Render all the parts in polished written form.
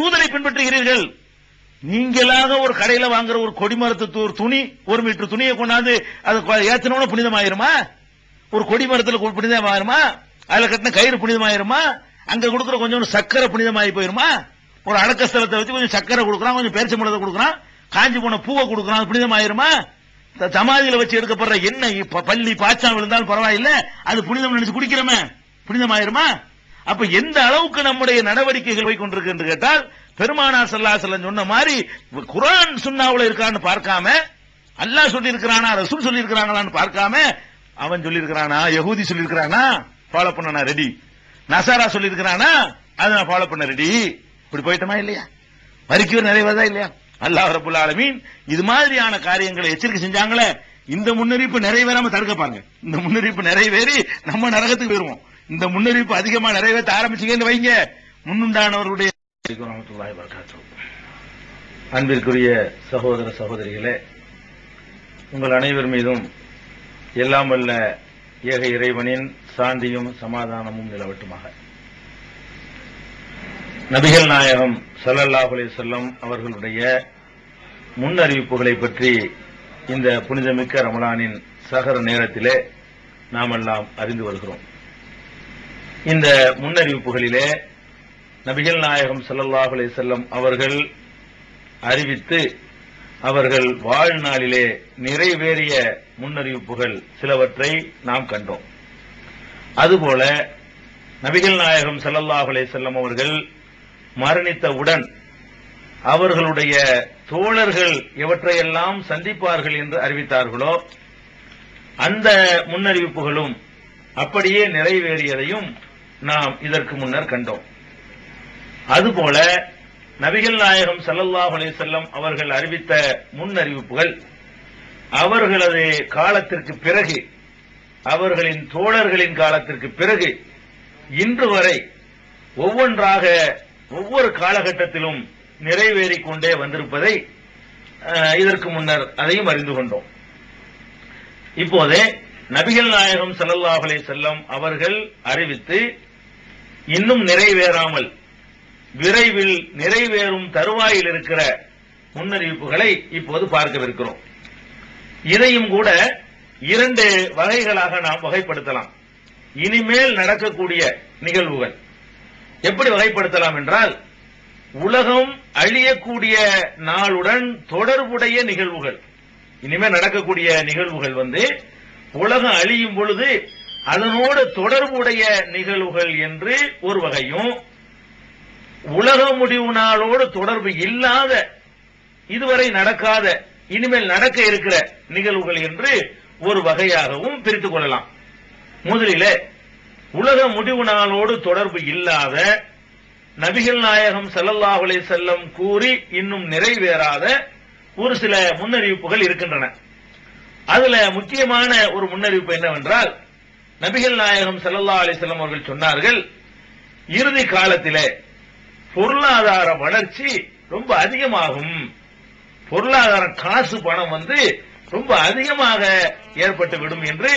தூதரை பின்பற்றுகிறீர்கள். நீங்களாக ஒரு கடையில வாங்குற ஒரு கொடிமரத்து துணி, 1 மீட்டர் துணியை கொண்டாந்து அது ஏத்தனோட புனிதமாயிருமா? ஒரு கொடிமரத்துல புனிதமாயிருமா? அதுல கட்டின கயிறு புனிதமாயிருமா? அங்க கொடுக்குற கொஞ்சம் சக்கரை புனிதமாயி போயிருமா? ஒரு அடக்கஸ்தலத்தை வச்சு கொஞ்சம் சக்கரை கொடுக்குறான், கொஞ்சம் பேரிச்சம்பழத்தை கொடுக்குறான், காஞ்சி போன பூவை கொடுக்குறான், புனிதமாயிருமா? சமாதியில வச்சு எடுக்கப்படுற எண்ணெய் பள்ளி பாய்ச்சா விழுந்தாலும் பரவாயில்ல, அது புனிதம் நினைச்சு குடிக்கிறோமே, புனிதமாயிருமா? அப்ப எந்த அளவுக்கு நம்முடைய நடவடிக்கைகள் போய் கொண்டிருக்கு என்று கேட்டால், பெருமானார் ஸல்லல்லாஹு அலைஹி வஸல்லம் சொன்ன மாதிரி குர்ஆன் சுன்னாவுல இருக்கான்னு பார்க்காம, அல்லாஹ் சொல்லி இருக்கிறானா ரசூல் சொல்லி இருக்கிறாங்களான்னு பார்க்காம, அவன் சொல்லி இருக்கிறானா, யஹூதி சொல்லி இருக்கிறானா, ஃபாலோ பண்ண நான் ரெடி, நசாரா சொல்லி இருக்கிறானா, அதை நான் ஃபாலோ பண்ண ரெடி. இப்படி போயிட்டோமா இல்லையா? வரிக்கு நிறைவேறதா இல்லையா? அல்லாஹ் ரப்பல் ஆலமீன் இது மாதிரியான காரியங்களை எச்சரிக்கை செஞ்சாங்களே, இந்த முன்னறிவிப்பு நிறைவேறாம தடுக்க பாருங்க. இந்த முன்னறிவிப்பு நிறைவேறி நம்ம நரகத்துக்கு போயிருவோம். இந்த முன்னறிவிப்பு அதிகமா நிறைவேற்ற ஆரம்பிச்சீங்கன்னு வைங்க, முன்னுண்டானவர்களுடைய. அன்பிற்குரிய சகோதர சகோதரிகளே, உங்கள் அனைவர் மீதும் எல்லாம் வல்ல ஏக இறைவனின் சாந்தியும் சமாதானமும் நிலவட்டுமாக. நபிகள் நாயகம் ஸல்லல்லாஹு அலைஹி வஸல்லம் அவர்களுடைய முன்னறிவிப்புகளை பற்றி இந்த புனிதமிக்க ரமலானின் சகர நேரத்திலே நாம் எல்லாம் அறிந்து வருகிறோம். இந்த முன்னறிவிப்புகளிலே நபிகள் நாயகம் ஸல்லல்லாஹு அலைஹி வஸல்லம் அவர்கள் அறிவித்து அவர்கள் வாழ்நாளிலே நிறைவேறிய முன்னறிவிப்புகள் சிலவற்றை நாம் கண்டோம். அதுபோல நபிகள் நாயகம் ஸல்லல்லாஹு அலைஹி வஸல்லம் அவர்கள் மரணித்தவுடன் அவர்களுடைய தோழர்கள் எவற்றையெல்லாம் சந்திப்பார்கள் என்று அறிவித்தார்களோ அந்த முன்னறிவிப்புகளும் அப்படியே நிறைவேறியதையும் நாம் இதற்கு முன்னர் கண்டோம். அதுபோல நபிகள் நாயகம் ஸல்லல்லாஹு அலைஹி வஸல்லம் அவர்கள் அறிவித்த முன்னறிவிப்புகள் அவர்களது காலத்திற்கு பிறகு, அவர்களின் தோழர்களின் காலத்திற்கு பிறகு இன்று வரை ஒவ்வொன்றாக ஒவ்வொரு காலகட்டத்திலும் நிறைவேறிக் கொண்டே வந்திருப்பதை இதற்கு முன்னர் அதையும் அறிந்து கொண்டோம். இப்போதே நபிகள் நாயகம் ஸல்லல்லாஹு அலைஹி வஸல்லம் அவர்கள் அறிவித்து இன்னும் நிறைவேறாமல் விரைவில் நிறைவேறும் தருவாயில் இருக்கிற முன்னறிவிப்புகளை இப்போது பார்க்கவிருக்கிறோம். இதையும் கூட 2 வகைகளாக நாம் வகைப்படுத்தலாம். இனிமேல் நடக்கக்கூடிய நிகழ்வுகள் எப்படி வகைப்படுத்தலாம் என்றால், உலகம் அழியக்கூடிய நாளுடன் தொடர்புடைய நிகழ்வுகள். இனிமேல் நடக்கக்கூடிய நிகழ்வுகள் உலகம் அழியும் பொழுது அதனோடு தொடர்புடைய நிகழ்வுகள் என்று ஒரு வகையும், உலக முடிவு நாளோடு தொடர்பு இல்லாத, இதுவரை நடக்காத, இனிமேல் நடக்க இருக்கிற நிகழ்வுகள் என்று ஒரு வகையாகவும் பிரித்துக் கொள்ளலாம். முதலிலே உலக முடிவு நாளோடு தொடர்பு இல்லாத, நபிகள் நாயகம் ஸல்லல்லாஹு அலைஹி வஸல்லம் கூறி இன்னும் நிறைவேறாத ஒரு சில முன்னறிவிப்புகள் இருக்கின்றன. அதுல முக்கியமான ஒரு முன்னறிவிப்பு என்னவென்றால், நபிகள் நாயகம் ஸல்லல்லாஹு அலைஹி வஸல்லம் அவர்கள் சொன்னார்கள், இறுதி காலத்திலே பொருளாதார வளர்ச்சி ரொம்ப அதிகமாகும், பொருளாதார காசு பணம் ரொம்ப அதிகமாக ஏற்பட்டு விடும் என்று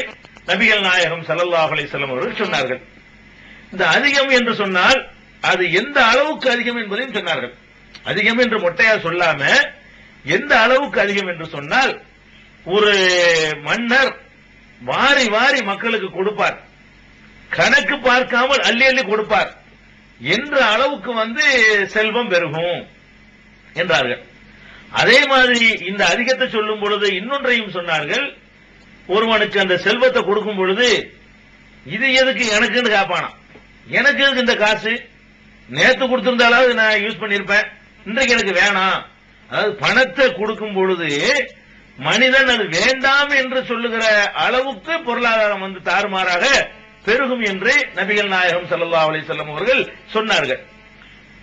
நபிகள் நாயகம் ஸல்லல்லாஹு அலைஹி வஸல்லம் அவர்கள் சொன்னார்கள். இந்த அதிகம் என்று சொன்னால் அது எந்த அளவுக்கு அதிகம் என்பதையும் சொன்னார்கள். அதிகம் என்று மொட்டையா சொல்லாம எந்த அளவுக்கு அதிகம் என்று சொன்னால், ஒரு மன்னர் வாரி வாரி மக்களுக்கு கொடுப்பார், கணக்கு பார்க்காமல் அள்ளி அள்ளி கொடுப்பார் என்ற அளவுக்கு செல்வம் பெருகும் என்றார்கள். அதே மாதிரி இந்த அதிகத்தை சொல்லும் பொழுது இன்னொன்றையும் சொன்னார்கள். ஒருவனுக்கு அந்த செல்வத்தை கொடுக்கும் பொழுது இது எதுக்கு எனக்குன்னு கேட்பானா, எனக்கு எதுக்கு இந்த காசு, நேத்து கொடுத்திருந்தாலாவது நான் யூஸ் பண்ணிருப்பேன், இன்றைக்கு எனக்கு வேணாம். அதாவது பணத்தை கொடுக்கும் பொழுது மனிதன் அது வேண்டாம் என்று சொல்லுகிற அளவுக்கு பொருளாதாரம் தாறுமாறாக பெருகும் என்று நபிகள் நாயகம் ஸல்லல்லாஹு அலைஹி வஸல்லம் அவர்கள் சொன்னார்கள்.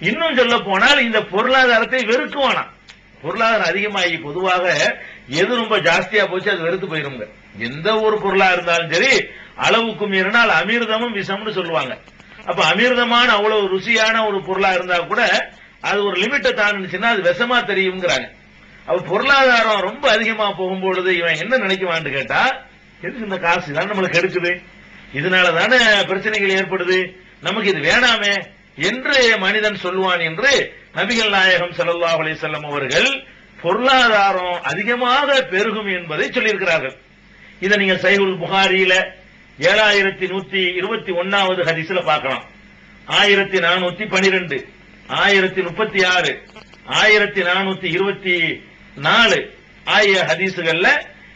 இன்னும் சொல்ல போனால் இந்த பொருளாதாரத்தை வெறுக்குவானா, பொருளாதாரம் அதிகமாகி பொதுவாக எது ரொம்ப ஜாஸ்தியா போச்சு அது வெறுத்து போயிருங்க. எந்த ஒரு பொருளா இருந்தாலும் சரி, அளவுக்கு மீறினால் அமிர்தமும் விஷம்னு சொல்லுவாங்க. அப்ப அமிர்தமான அவ்வளவு ருசியான ஒரு பொருளா இருந்தா கூட அது ஒரு லிமிட்டை தாண்டிச்சுன்னா அது விஷமா தெரியுங்கிறாங்க. அப்ப பொருளாதாரம் ரொம்ப அதிகமா போகும்பொழுது இவன் என்ன நினைக்குவான்னு கேட்டா, எதுக்கு இந்த காசு தான் நம்மளுக்கு எடுக்குது, இதனாலதானே பிரச்சனைகள் ஏற்படுது, நமக்கு இது வேணாமே என்று மனிதன் சொல்லுவான் என்று நபிகள் நாயகம் ஸல்லல்லாஹு அலைஹி வஸல்லம் அவர்கள் பொருளாதாரம் அதிகமாக பெருகும் என்பதை சொல்லியிருக்கிறார்கள். இதை நீங்க சஹீஹுல் புகாரியில 7121வது ஹதீஸ்ல பார்க்கலாம். 1412, 1036, 1424 ஆகிய ஹதீசுகள்ல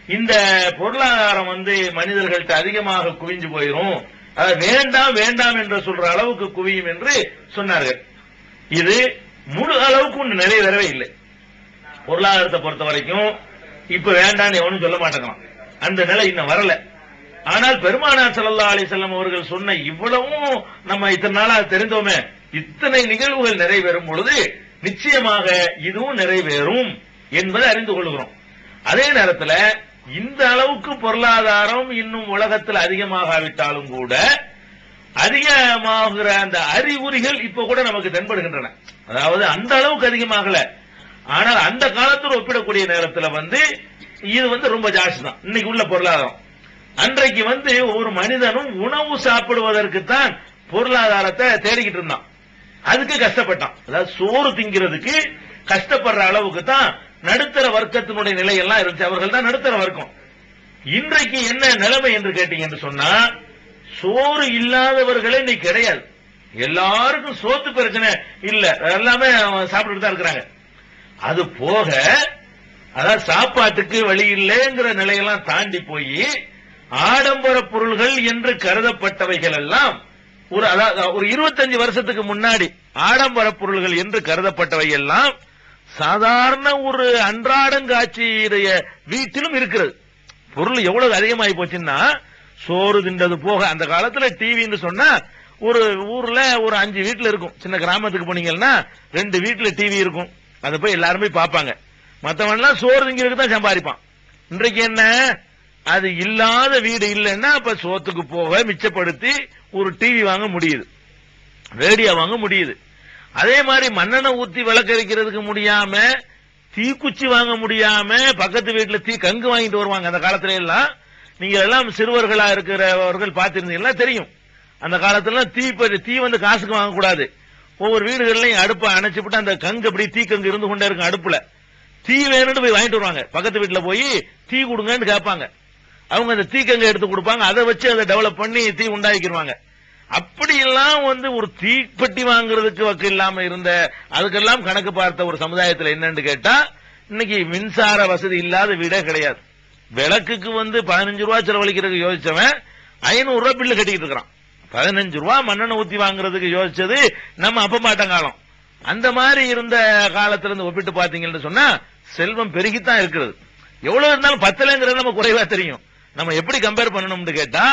இந்த பொருளாதாரம் மனிதர்கள்ட்ட அதிகமாக குவிஞ்சு போயிரும், அது வேண்டாம் வேண்டாம் என்று சொல்ற அளவுக்கு குவியும் என்று சொன்னார்கள். இது முழு அளவுக்கு ஒன்று நிறைவேறவே இல்லை. பொருளாதாரத்தை பொறுத்த வரைக்கும் இப்ப வேண்டான்னு எவனும் சொல்ல மாட்டேங்கிறான். அந்த நிலை இன்னும் வரல. ஆனால் பெருமானார் ஸல்லல்லாஹு அலைஹி வஸல்லம் அவர்கள் சொன்ன இவ்வளவும் நம்ம இத்தனை நாளா தெரிந்தோமே, இத்தனை நிகழ்வுகள் நிறைவேறும் பொழுது நிச்சயமாக இதுவும் நிறைவேறும் என்பதை அறிந்து கொள்கிறோம். அதே நேரத்தில் இந்த அளவுக்கு பொருளாதாரம் இன்னும் உலகத்தில் அதிகமாகாவிட்டாலும் கூட அதிகமாகிற அந்த அறிகுறிகள் இப்ப கூட நமக்கு தென்படுகின்றன. அதாவது அந்த அளவுக்கு அதிகமாகல, ஆனால் அந்த காலத்தில் ஒப்பிடக்கூடிய நேரத்தில் இது ரொம்ப ஜாஸ்தி தான் இன்னைக்கு உள்ள பொருளாதாரம். அன்றைக்கு ஒரு மனிதனும் உணவு சாப்பிடுவதற்கு தான் பொருளாதாரத்தை தேடிக்கிட்டு இருந்தான், அதுக்கு கஷ்டப்பட்டான். அதாவது சோறு திங்கிறதுக்கு கஷ்டப்படுற அளவுக்கு தான் நடுத்தர வர்க்கத்தினுடைய நிலையெல்லாம் இருந்துச்சு. அவர்கள் தான் நடுத்தர வர்க்கம். இன்றைக்கு என்ன நிலைமை என்று கேட்டீங்க என்று சொன்னா, சோறு இல்லாதவர்களே இன்னைக்கு கிடையாது. எல்லாருக்கும் சோத்து பிரச்சனை இல்ல, எல்லாமே சாப்பிட்டு தான் இருக்கிறாங்க. அது போக அதாவது சாப்பாட்டுக்கு வழி இல்லைங்கிற நிலையெல்லாம் தாண்டி போய் ஆடம்பர பொருள்கள் என்று கருதப்பட்டவைகள் எல்லாம் ஒரு 25 வருஷத்துக்கு முன்னாடி ஆடம்பர பொருள்கள் என்று கருதப்பட்டவை எல்லாம் சாதாரண ஒரு அன்றாடங்காட்சியுடைய வீட்டிலும் இருக்கிறது. பொருள் எவ்வளவு அதிகமாகி போச்சுன்னா, சோறு தின்றது போக அந்த காலத்துல டிவின்னு சொன்னா ஒரு ஊர்ல ஒரு 5 வீட்டுல இருக்கும். சின்ன கிராமத்துக்கு போனீங்கன்னா 2 வீட்டுல டிவி இருக்கும். அதை போய் எல்லாருமே பார்ப்பாங்க. மற்றவன்லாம் சோறு திங்கிறதுக்கு தான் சம்பாதிப்பான். இன்றைக்கு என்ன, அது இல்லாத வீடு இல்லைன்னா அப்ப சோத்துக்கு போக மிச்சப்படுத்தி ஒரு டிவி வாங்க முடியுது, ரேடியோ வாங்க முடியுது. அதே மாதிரி மண்ணெண்ணெய் ஊத்தி விளக்கரிக்கிறதுக்கு முடியாம, தீக்குச்சி வாங்க முடியாம பக்கத்து வீட்டுல கங்கு வாங்கிட்டு வருவாங்க. அந்த காலத்துல எல்லாம் நீங்க எல்லாம் சிறுவர்களா இருக்கிறவர்கள் பார்த்திருந்தீங்கன்னா தெரியும். அந்த காலத்துல தீ காசுக்கு வாங்கக்கூடாது. ஒவ்வொரு வீடுகள்லையும் அடுப்பை அணைச்சுட்டு அந்த கங்கு அப்படி தீக்கங்கு இருந்து கொண்டே இருக்கும். அடுப்புல தீ வேணும்னு போய் வாங்கிட்டு வருவாங்க. பக்கத்து வீட்டுல போய் தீ கொடுங்கன்னு கேட்பாங்க. அவங்க அந்த தீக்கங்க எடுத்து கொடுப்பாங்க. அதை வச்சு அதை டெவலப் பண்ணி தீ உண்டாக்கிடுவாங்க. அப்படி எல்லாம் ஒரு தீப்பெட்டி வாங்குறதுக்கு வக்கு இல்லாம இருந்த, அதுக்கெல்லாம் கணக்கு பார்த்த ஒரு சமுதாயத்தில் என்னன்னு கேட்டா, இன்னைக்கு மின்சார வசதி இல்லாத வீடே கிடையாது. விளக்குக்கு 15 ரூபாய் செலவழிக்கிறதுக்கு யோசிச்சவன் 500 ரூபாய் பில்லு கட்டிக்கிட்டு இருக்கிறான். 15 ரூபாய் மண்ணெண்ணெய் ஊத்தி வாங்குறதுக்கு யோசிச்சது நம்ம அப்ப மாட்ட காலம். அந்த மாதிரி இருந்த காலத்துல இருந்து ஒப்பிட்டு பாத்தீங்கன்னு சொன்னா செல்வம் பெருகித்தான் இருக்கிறது. எவ்வளவு இருந்தாலும் பத்தலைங்கிறது நம்ம குறைவா தெரியும். நம்ம எப்படி கம்பேர் பண்ணணும்னு கேட்டா,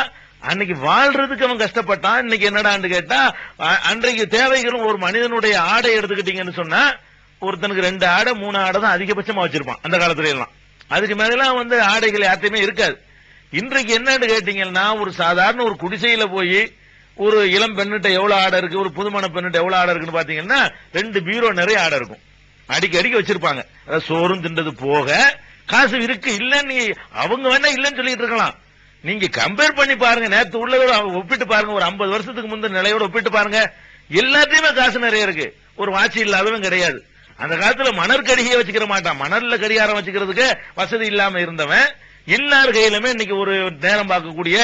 அன்னைக்கு வாழ்றதுக்கு அவன் கஷ்டப்பட்டான். இன்னைக்கு என்னடான்னு கேட்டா, அன்றைக்கு தேவைகளும் ஒரு மனிதனுடைய ஆடை எடுத்துக்கிட்டீங்கன்னு சொன்னா ஒருத்தனுக்கு 2 ஆடை 3 ஆடை தான் அதிகபட்சமா வச்சிருப்பான் அந்த காலத்துல எல்லாம். அதுக்கு மேலாம் ஆடைகள் யார்ட்டையுமே இருக்காது. இன்றைக்கு என்னன்னு கேட்டீங்கன்னா, ஒரு சாதாரண ஒரு குடிசையில போய் ஒரு இளம் பெண்ணிட்ட எவ்வளவு ஆடை இருக்கு, ஒரு புதுமண பெண்ணிட்ட எவ்வளவு ஆடை இருக்குன்னு பாத்தீங்கன்னா 2 பீரோ நிறைய ஆடை இருக்கும். அடிக்கடி வச்சிருப்பாங்க. சோறும் தின்றது போக காசு இருக்கு. இல்லன்னு அவங்க வேணா இல்லன்னு சொல்லிட்டு இருக்கலாம். நீங்க கம்பேர் பண்ணி பாருங்க, நேற்று உள்ளதோட ஒப்பிட்டு பாருங்க, ஒரு 50 வருஷத்துக்கு முந்தைய நிலையோட ஒப்பிட்டு பாருங்க. எல்லாத்தையுமே காசு நிறைய இருக்கு. ஒரு வாட்சி இல்லாதவன் கிடையாது. அந்த காலத்துல மணற்கடிகையை வச்சுக்கிற மாட்டான். மணல்ல கடிகாரம் வச்சுக்கிறதுக்கு வசதி இல்லாம இருந்தவன் எல்லார் கையிலுமே இன்னைக்கு ஒரு நேரம் பார்க்கக்கூடிய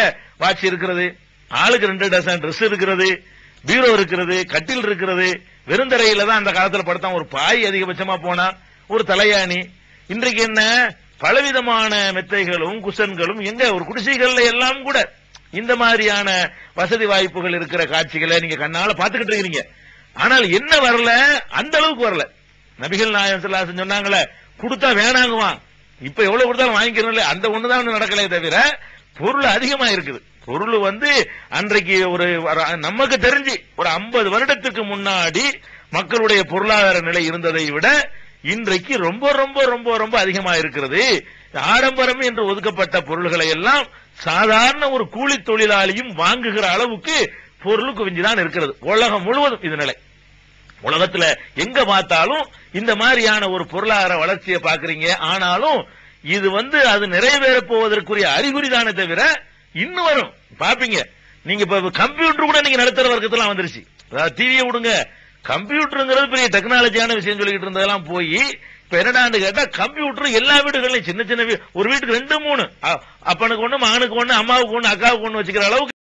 வாட்சி இருக்கிறது. ஆளுக்கு 2 டசன் ட்ரெஸ் இருக்கிறது, பீரோ இருக்கிறது, கட்டில் இருக்கிறது. வெறுந்தரையில தான் அந்த காலத்துல படுத்தான். ஒரு பாய் அதிகபட்சமா போனா, ஒரு தலையாணி. இன்றைக்கு என்ன, பலவிதமான மெத்தைகளும் குஷன்களும் எங்க ஒரு குடிசைகள்ல எல்லாம் கூட இந்த மாதிரியான வசதி வாய்ப்புகள் இருக்கிற காட்சிகளை நீங்க கண்ணால பாத்துக்கிட்டு இருக்கீங்க. ஆனால் என்ன வரல, அந்த அளவுக்கு வரல. நபிகள் நாயகம் ஸல்லல்லாஹு அலைஹி வஸல்லம் சொன்னாங்களே, கொடுத்தா வேணாங்குவான், இப்ப எவ்வளவு கொடுத்தாலும் வாங்கிக்கிறோம், அந்த ஒண்ணுதான் நடக்கலே தவிர பொருள் அதிகமா இருக்குது. பொருள் அன்றைக்கு ஒரு நமக்கு தெரிஞ்சு ஒரு 50 வருடத்துக்கு முன்னாடி மக்களுடைய பொருளாதார நிலை இருந்ததை விட இன்றைக்கு ரொம்ப ரொம்ப ரொம்ப ரொம்ப அதிகமா இருக்கிறது. ஆடம்பரம் என்று ஒதுக்கப்பட்ட பொருள்களை எல்லாம் சாதாரண ஒரு கூலி தொழிலாளியும் வாங்குகிற அளவுக்கு பொருள் குவிஞ்சுதான் இருக்கிறது. உலகம் முழுவதும் இது நிலை. உலகத்துல எங்க பார்த்தாலும் இந்த மாதிரியான ஒரு பொருளாதார வளர்ச்சியை பாக்குறீங்க. ஆனாலும் இது அது நிறைவேற போவதற்குரிய அறிகுறி தானே தவிர இன்னும் வரும் பாப்பீங்க. நீங்க இப்ப கம்ப்யூட்டர் கூட நீங்க நடுத்தர வர்க்கத்துல வந்துருச்சு. அதாவது டிவியை விடுங்க, கம்ப்யூட்டருங்கிறது பெரிய டெக்னாலஜியான விஷயம் சொல்லிட்டு இருந்ததெல்லாம் போய் இப்ப என்னடான்னு கேட்டா கம்ப்யூட்டர் எல்லா வீடுகள்லயும் சின்ன சின்ன ஒரு வீட்டுக்கு 2 3 அப்பனுக்கு ஒண்ணு மகனுக்கு ஒண்ணு அம்மாவுக்கு ஒண்ணு அக்காவுக்கு ஒண்ணு வச்சுக்கிற அளவுக்கு